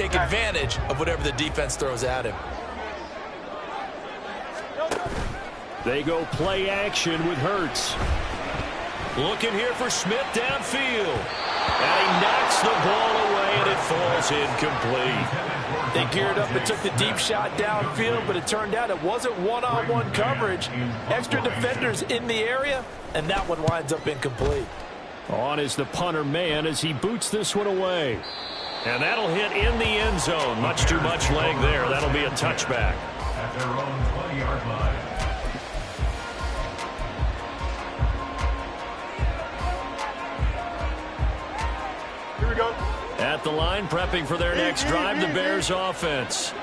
take advantage of whatever the defense throws at him. They go play action with Hurts. Looking here for Smith downfield. And he knocks the ball away, and it falls incomplete. They geared up and took the deep shot downfield, but it turned out it wasn't one-on-one coverage. Extra defenders in the area, and that one winds up incomplete. On is the punter man as he boots this one away. And that'll hit in the end zone. Much too much leg there. That'll be a touchback. At their own 20-yard line. At the line, prepping for their next drive, the Bears offense.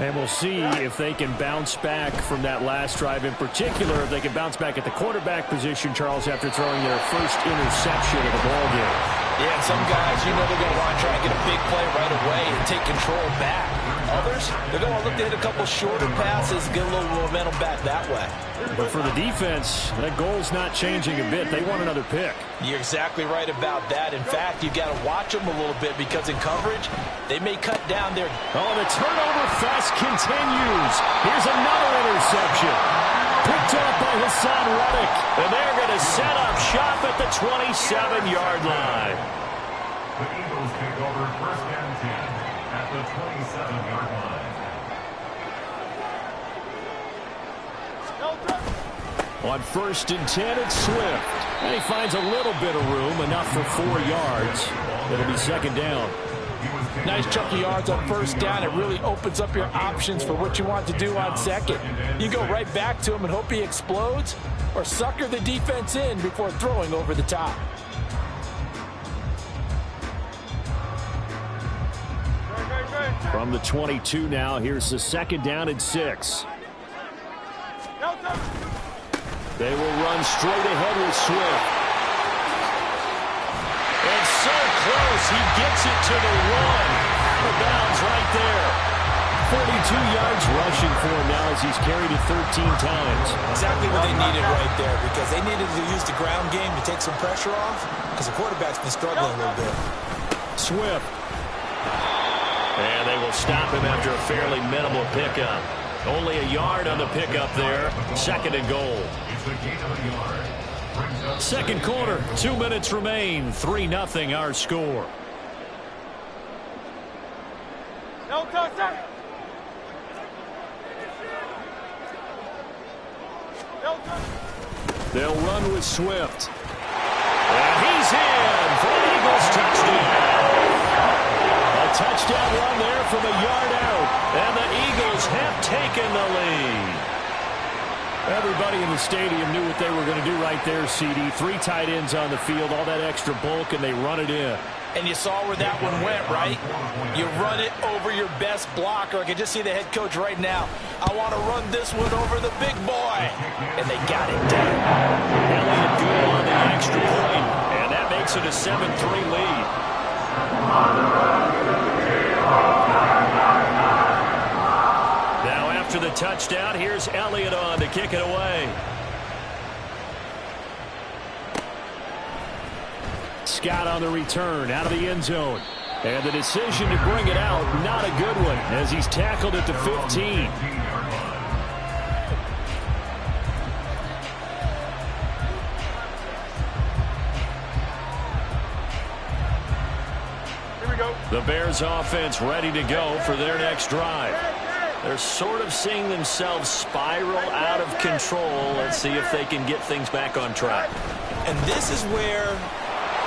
And we'll see if they can bounce back from that last drive in particular, if they can bounce back at the quarterback position, Charles, after throwing their first interception of the ballgame. Yeah, and some guys, you know they're going to want to try and get a big play right away and take control back. Others, they're going to look to hit a couple shorter passes, get a little momentum back that way. But for the defense, that goal's not changing a bit. They want another pick. You're exactly right about that. In fact, you've got to watch them a little bit because in coverage, they may cut down their... Oh, the turnover fest continues. Here's another interception. Picked up by Hassan Reddick. And they're going to set up shop at the 27-yard line. The Eagles take over first and 10 at the 27-yard line. On first and 10, it's Swift. And he finds a little bit of room, enough for 4 yards. It'll be second down. Nice chunk of yards on first down. It really opens up your options for what you want to do on second. You go right back to him and hope he explodes, or sucker the defense in before throwing over the top. From the 22 now, here's the second down and 6. They will run straight ahead with Swift. And so close, he gets it to the 1. The bounds right there. 42 yards rushing for him now as he's carried it 13 times. Exactly what they needed right there, because they needed to use the ground game to take some pressure off, because the quarterback's been struggling a little bit. Swift. And they will stop him after a fairly minimal pickup. Only a yard on the pickup there. Second and goal. Second quarter, 2 minutes remain. 3-0 our score. They'll run with Swift. And he's in for the Eagles touchdown. A touchdown run there from a yard out. And the Eagles have taken the lead. Everybody in the stadium knew what they were going to do right there, CD. 3 tight ends on the field, all that extra bulk, and they run it in. And you saw where that one went, right? You run it over your best blocker. I can just see the head coach right now. I want to run this one over the big boy. And they got it done. Elliott good on the extra point, and that makes it a 7-3 lead. Now after the touchdown, here's Elliott on to kick it away. Scott on the return out of the end zone. And the decision to bring it out, not a good one, as he's tackled at the 15. The Bears offense ready to go for their next drive. They're sort of seeing themselves spiral out of control. Let's see if they can get things back on track. And this is where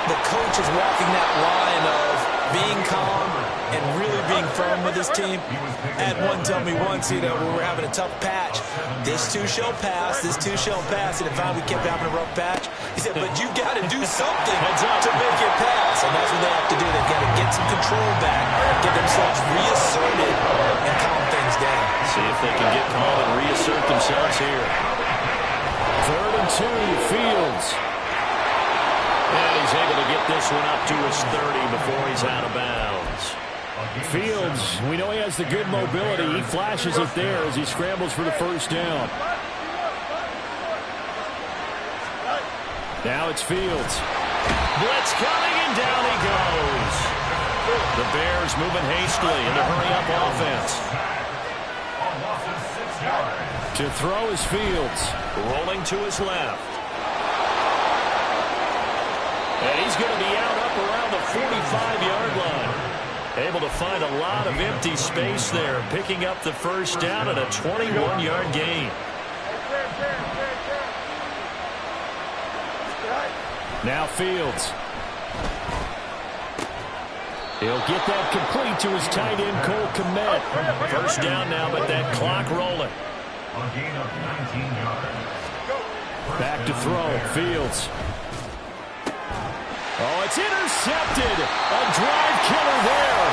the coach is walking that line of being calm and really being firm with his team. I had one tell me once, when we're having a tough patch, this too shall pass, this too shall pass. And if we kept having a rough patch, he said, but you got to do something to make it pass. And that's what they have to do. They've got to get some control back, get themselves reasserted, and calm things down. See if they can get calm and reassert themselves here. 3rd and 2, Fields. And he's able to get this one up to his 30 before he's out of bounds. Fields, we know he has the good mobility. He flashes it there as he scrambles for the first down. Now it's Fields. Blitz coming, and down he goes. The Bears moving hastily in the hurry-up offense. To throw is Fields. Rolling to his left. And he's going to be out up around the 45-yard line. Able to find a lot of empty space there, picking up the first down and a 21-yard gain. Now Fields. He'll get that complete to his tight end, Cole Kmet. First down now, but that clock rolling. A gain of 19 yards. Back to throw. Fields. Oh, it's intercepted. A drive killer there.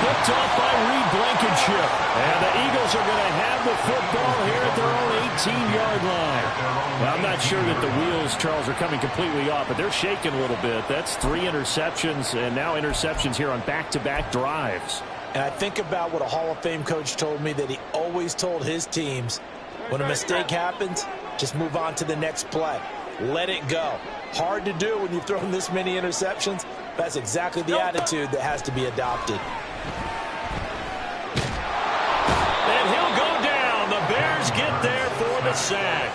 Picked off by Reed Blankenship. And the Eagles are going to have the football here at their own 18-yard line. Well, I'm not sure that the wheels, Charles, are coming completely off, but they're shaking a little bit. That's 3 interceptions, and now interceptions here on back-to-back drives. And I think about what a Hall of Fame coach told me, that he always told his teams, when a mistake happens, just move on to the next play. Let it go. Hard to do when you've thrown this many interceptions. That's exactly the attitude that has to be adopted. And he'll go down. The Bears get there for the sack.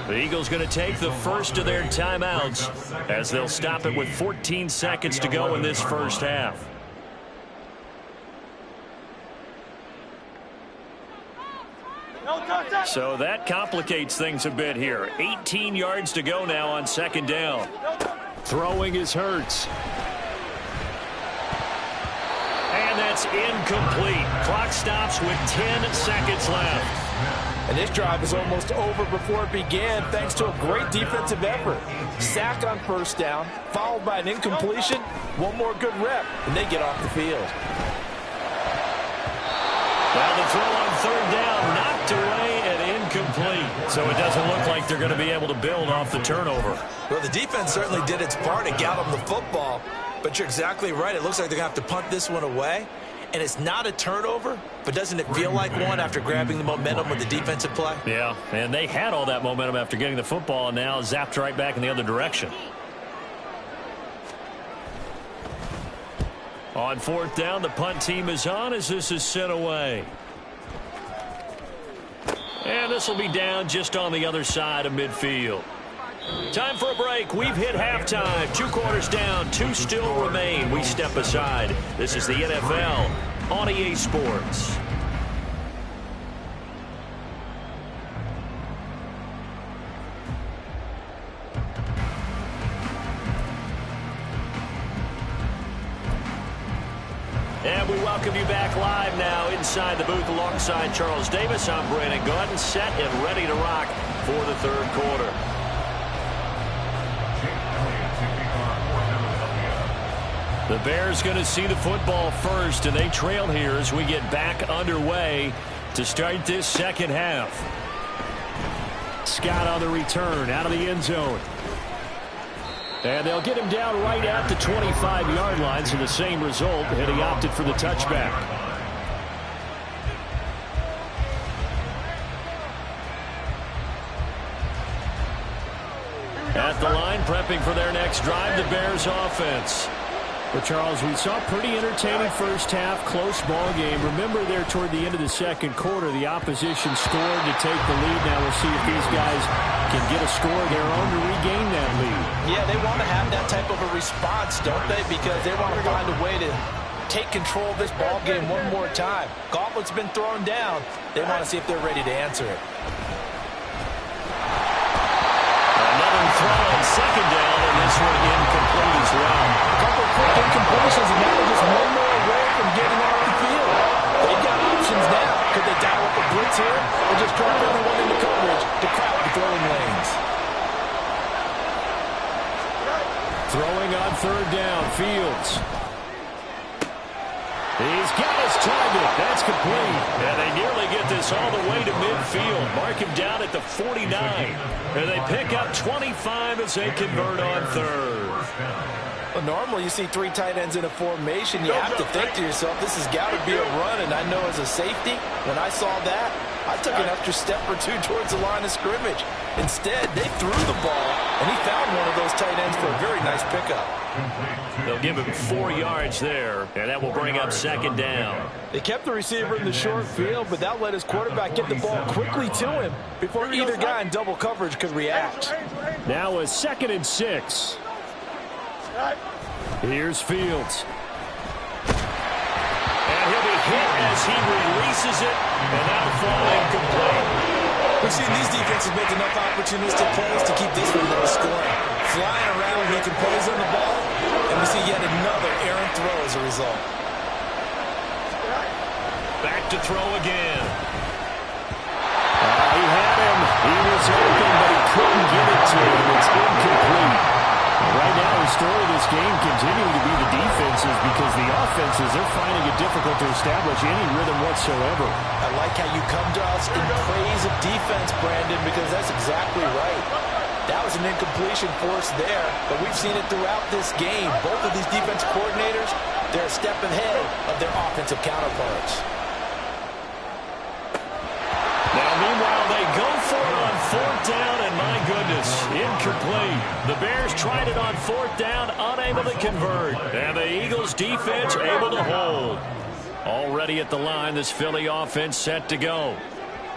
The Eagles going to take the first of their timeouts as they'll stop it with 14 seconds to go in this first half. So that complicates things a bit here. 18 yards to go now on second down. Throwing is Hurts. And that's incomplete. Clock stops with 10 seconds left. And this drive is almost over before it began, thanks to a great defensive effort. Sack on first down, followed by an incompletion. One more good rep, and they get off the field. Now the throw on third down, knocked away and incomplete. So it doesn't look like they're going to be able to build off the turnover. Well, the defense certainly did its part to get them the football. But you're exactly right. It looks like they're going to have to punt this one away. And it's not a turnover, but doesn't it feel like one after grabbing the momentum with the defensive play? Yeah, and they had all that momentum after getting the football, and now zapped right back in the other direction. On fourth down, the punt team is on as this is sent away. And this will be down just on the other side of midfield. Time for a break. We've hit halftime. 2 quarters down, 2 still remain. We step aside. This is the NFL on EA Sports. And we welcome you back live now inside the booth alongside Charles Davis. I'm Brandon Gordon, set and ready to rock for the third quarter. The Bears going to see the football first, and they trail here as we get back underway to start this second half. Scott on the return out of the end zone. And they'll get him down right at the 25-yard line, so the same result, and he opted for the touchback. At the line, prepping for their next drive, the Bears offense. But, Charles, we saw a pretty entertaining first half, close ball game. Remember there toward the end of the second quarter, the opposition scored to take the lead. Now we'll see if these guys can get a score of their own to regain that lead. Yeah, they want to have that type of a response, don't they? Because they want to find a way to take control of this ball game one more time. Gauntlet's been thrown down. They want to see if they're ready to answer it. Another throw on second down, and this one incomplete as well. A couple of quick incompletions, and now they're just one more away from getting off the field. They've got options now. Could they dial up a blitz here, or just drop everyone into coverage to crowd the throwing lanes? Throwing on third down, Fields. He's got his target. That's complete. And they nearly get this all the way to midfield. Mark him down at the 49. And they pick up 25 as they convert on third. Well, normally you see 3 tight ends in a formation. You have to think to yourself, this has got to be a run. And I know as a safety, when I saw that, I took an extra step or 2 towards the line of scrimmage. Instead, they threw the ball, and he found one of those tight ends for a very nice pickup. They'll give him 4 yards there, and that will bring up second down. They kept the receiver in the short field, but that let his quarterback get the ball quickly to him before either guy in double coverage could react. Now a 2nd and 6. Here's Fields. And he'll be hit as he releases it, and that'll fall incomplete. We've seen these defenses make enough opportunistic plays to keep this one low scoring. Flying around, making plays on the ball, and we see yet another errant throw as a result. Back to throw again. He had him. He was open, but he couldn't get it to him. It's incomplete. Right now, the story of this game continuing to be the defenses because the offenses, they're finding it difficult to establish any rhythm whatsoever. I like how you come to us in praise of defense, Brandon, because that's exactly right. That was an incompletion force there, but we've seen it throughout this game. Both of these defense coordinators, they're a step ahead of their offensive counterparts. Now, meanwhile, they go for it on 4th down, and my goodness, incomplete. The Bears tried it on 4th down, unable to convert. And the Eagles' defense able to hold. Already at the line, this Philly offense set to go.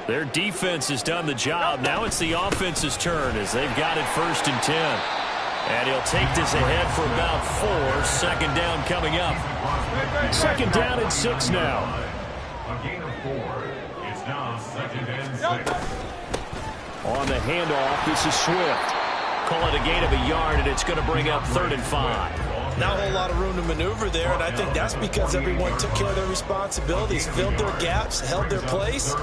Their defense has done the job. Now it's the offense's turn as they've got it 1st and 10. And he'll take this ahead for about 4. 2nd down coming up. 2nd down and 6 now. A gain of 4. It's now 2nd and 6. On the handoff, this is Swift. Call it a gain of a yard, and it's going to bring up 3rd and 5. Not a whole lot of room to maneuver there, and I think that's because everyone took care of their responsibilities, filled their gaps, held their place.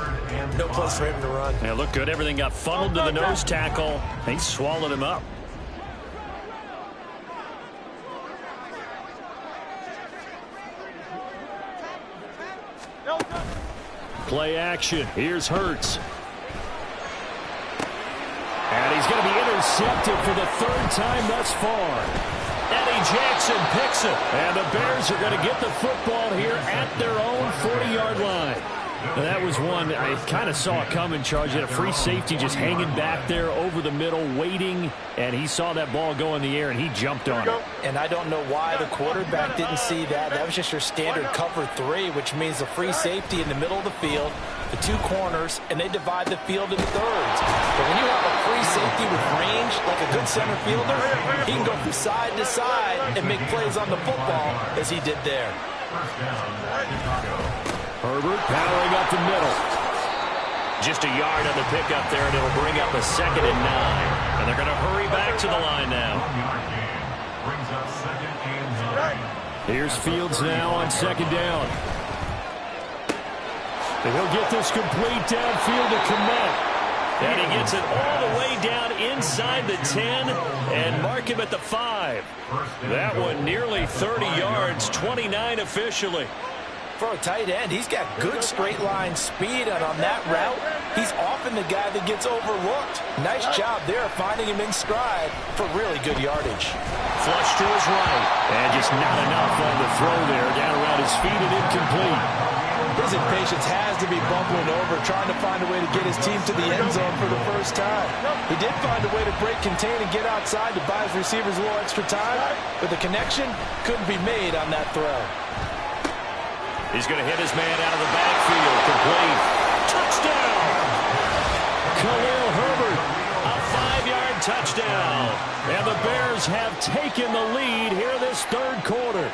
No place for him to run. Yeah, looked good. Everything got funneled to the nose tackle. He swallowed him up. Play action. Here's Hurts. And he's going to be intercepted for the 3rd time thus far. Eddie Jackson picks it. And the Bears are going to get the football here at their own 40-yard line. And that was one I kind of saw coming, Charge. Had a free safety just hanging back there over the middle, waiting, and he saw that ball go in the air, and he jumped on it. And I don't know why the quarterback didn't see that. That was just your standard cover 3, which means a free safety in the middle of the field, the 2 corners, and they divide the field into thirds. But when you have a free safety with range, like a good center fielder, he can go from side to side and make plays on the football as he did there. Herbert powering up the middle. Just a yard on the pickup there, and it'll bring up a 2nd and 9. And they're going to hurry back to the line now. Brings up 2nd and 9. Here's Fields now on 2nd down. And he'll get this complete downfield to Kmet. And he gets it all the way down inside the 10 and mark him at the 5. That one nearly 30 yards, 29 officially. For a tight end, he's got good straight line speed, and on that route, he's often the guy that gets overlooked. Nice job there finding him in stride for really good yardage. Flush to his right, and just not enough on the throw there, down around his feet and incomplete. His impatience has to be bubbling over, trying to find a way to get his team to the end zone for the first time. He did find a way to break, contain, and get outside to buy his receivers a little extra time, but the connection couldn't be made on that throw. He's going to hit his man out of the backfield. Complete. Touchdown! Khalil Herbert, a 5-yard touchdown. And the Bears have taken the lead here this 3rd quarter.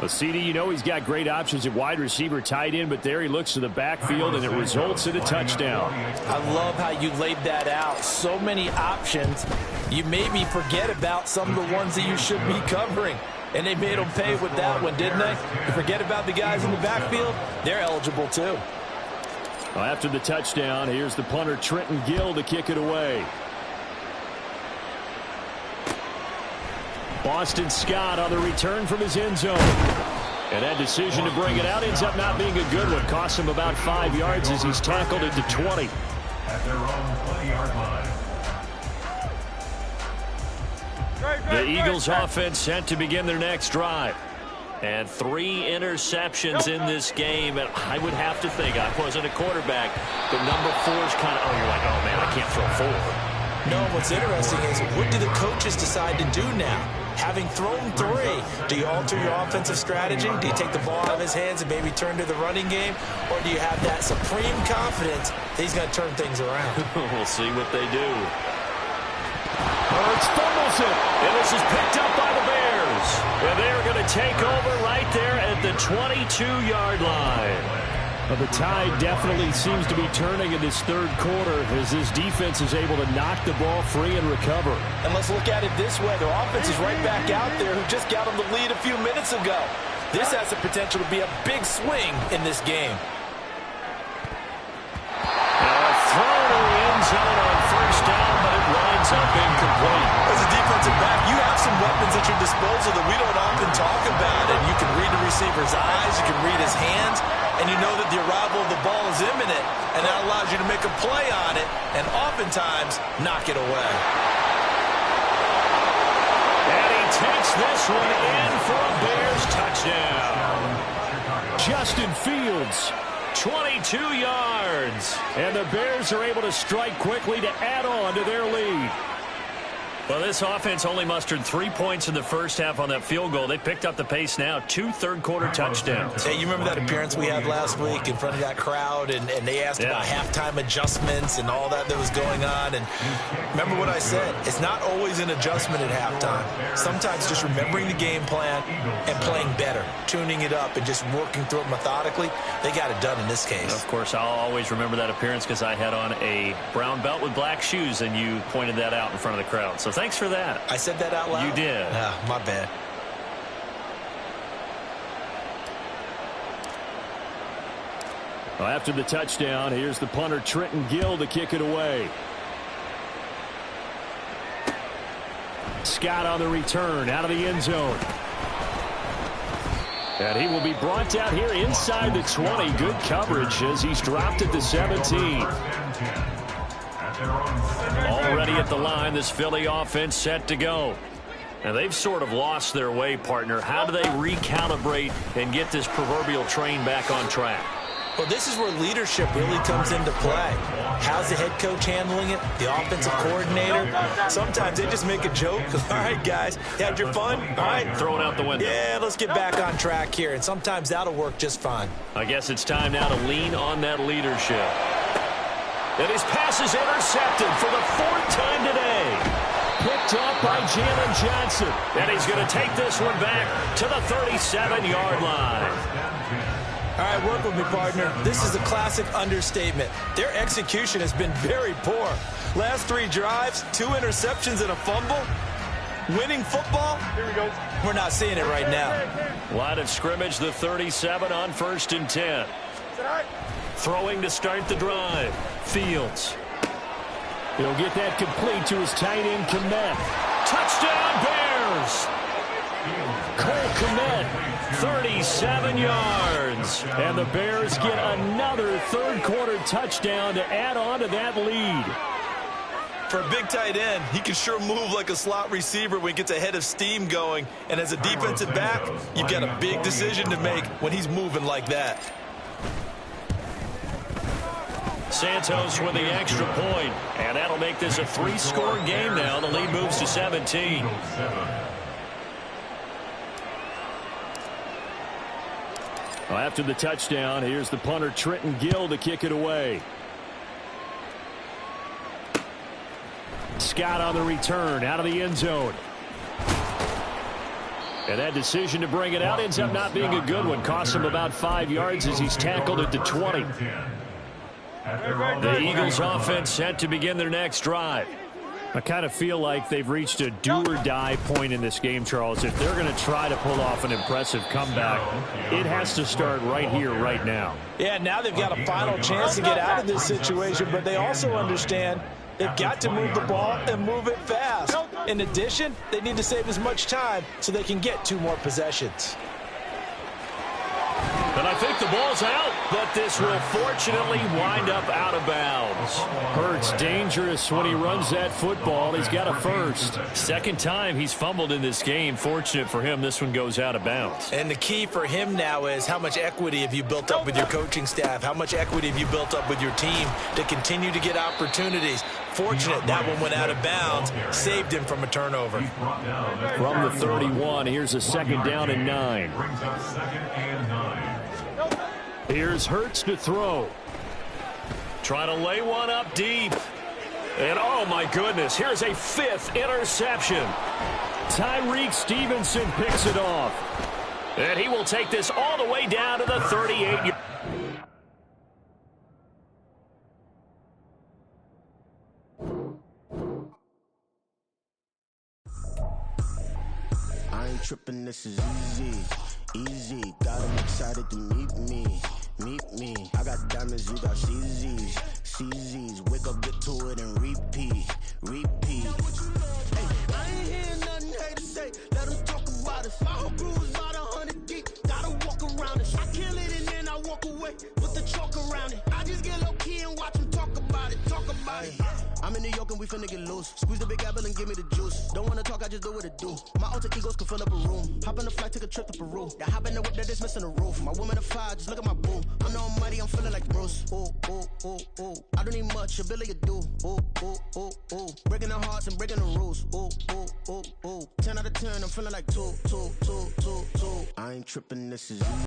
Well, CD, you know he's got great options at wide receiver, tight end, but there he looks to the backfield, and it results in a touchdown. I love how you laid that out. So many options. You maybe forget about some of the ones that you should be covering. And they made them pay with that one, didn't they? You forget about the guys in the backfield, they're eligible too. Well, after the touchdown, here's the punter Trenton Gill to kick it away. Boston Scott on the return from his end zone. And that decision to bring it out ends up not being a good one. Costs him about 5 yards as he's tackled into 20. At their own 20-yard line. The Eagles offense set to begin their next drive. And 3 interceptions in this game. And I would have to think, I wasn't a quarterback, but number 4 is kind of, you're like, oh, man, I can't throw 4. No, what's interesting is what do the coaches decide to do now? Having thrown 3, do you alter your offensive strategy? Do you take the ball out of his hands and maybe turn to the running game? Or do you have that supreme confidence that he's going to turn things around? We'll see what they do. Hurts fumbles it, and this is picked up by the Bears. And they're going to take over right there at the 22-yard line. Well, the tide definitely seems to be turning in this third quarter as this defense is able to knock the ball free and recover. And let's look at it this way. Their offense is right back out there who just got them the lead a few minutes ago. This has the potential to be a big swing in this game. Thrown in the end zone on first down, but it winds up incomplete. As a defensive back, you have some weapons at your disposal that we don't often talk about. And you can read the receiver's eyes, you can read his hands, and you know that the arrival of the ball is imminent, and that allows you to make a play on it and oftentimes knock it away. And he takes this one in for a Bears touchdown. Justin Fields. 22 yards. And the Bears are able to strike quickly to add on to their lead. Well, this offense only mustered 3 points in the first half on that field goal. They picked up the pace now. 2 third-quarter touchdowns. Hey, you remember that appearance we had last week in front of that crowd, and they asked about halftime adjustments and all that was going on. And remember what I said. It's not always an adjustment at halftime. Sometimes just remembering the game plan and playing better, tuning it up and just working through it methodically. They got it done in this case. Of course, I'll always remember that appearance because I had on a brown belt with black shoes, and you pointed that out in front of the crowd. So thanks for that. I said that out loud? You did. My bad. Well, after the touchdown, here's the punter, Trenton Gill, to kick it away. Scott on the return, out of the end zone. And he will be brought down here inside the 20. Good coverage as he's dropped at the 17. Already at the line, this Philly offense set to go. And they've sort of lost their way, partner. How do they recalibrate and get this proverbial train back on track? Well, this is where leadership really comes into play. How's the head coach handling it? The offensive coordinator? Sometimes they just make a joke. All right, guys, you had your fun? All right. Throw it out the window. Yeah, let's get back on track here. And sometimes that'll work just fine. I guess it's time now to lean on that leadership. And his pass is intercepted for the 4th time today. Picked up by Jalen Johnson. And he's going to take this one back to the 37-yard line. All right, work with me, partner. This is a classic understatement. Their execution has been very poor. Last 3 drives, 2 interceptions and a fumble. Winning football? Here we go. We're not seeing it right now. Line of scrimmage, the 37 on 1st and 10. Throwing to start the drive. Fields. He'll get that complete to his tight end, Kmet. Touchdown, Bears! Cole Kmet, 37 yards. And the Bears get another third-quarter touchdown to add on to that lead. For a big tight end, he can sure move like a slot receiver when he gets a head of steam going. And as a defensive back, you've got a big decision to make when he's moving like that. Santos with the extra point, and that'll make this a 3-score game now. The lead moves to 17. Well, after the touchdown, here's the punter, Trenton Gill, to kick it away. Scott on the return, out of the end zone. And that decision to bring it out ends up not being a good one. Costs him about 5 yards as he's tackled at the 20. The Eagles offense set to begin their next drive. I kind of feel like they've reached a do-or-die point in this game, Charles. If they're going to try to pull off an impressive comeback, it has to start right here, right now. Yeah, now they've got a final chance to get out of this situation, but they also understand they've got to move the ball and move it fast. In addition, they need to save as much time so they can get 2 more possessions. And I think the ball's out, but this will fortunately wind up out of bounds. Hurts dangerous when he runs that football. He's got a first. Second time he's fumbled in this game. Fortunate for him, this one goes out of bounds. And the key for him now is how much equity have you built up with your coaching staff? How much equity have you built up with your team to continue to get opportunities? Fortunate that one went out of bounds, saved him from a turnover. From the 31, here's a 2nd down and 9. Brings up 2nd and 9. Here's Hurts to throw. Trying to lay one up deep. And oh my goodness, here's a 5th interception. Tyreek Stevenson picks it off. And he will take this all the way down to the 38. I ain't tripping, this is easy, easy. Got 'em excited to meet me, meet me. I got diamonds, you got CZs, CZs. Wake up, get to it, and repeat, repeat. Hey, I ain't hearing nothing haters say. Let them talk about us. My whole crew is about 100 deep. Gotta walk around it. I kill it and then I walk away with the chalk around it. I just get low key and watch them talk about it, talk about it. I'm in New York and we finna get loose. Squeeze the big apple and give me the juice. Don't wanna talk, I just do what it do. My alter egos can fill up a room. Hop on the flight, take a trip to Peru. Yeah, hop in the whip that is missing the roof. My woman a fire, just look at my boo. I'm the almighty, I'm feeling like Bruce. Ooh, ooh, ooh, ooh. I don't need much, ability to do. Ooh, ooh, ooh, ooh. Breaking the hearts and breaking the rules. Ooh, ooh, ooh, ooh. 10 out of 10, I'm feeling like 2, 2, 2, 2, 2. I ain't tripping, this is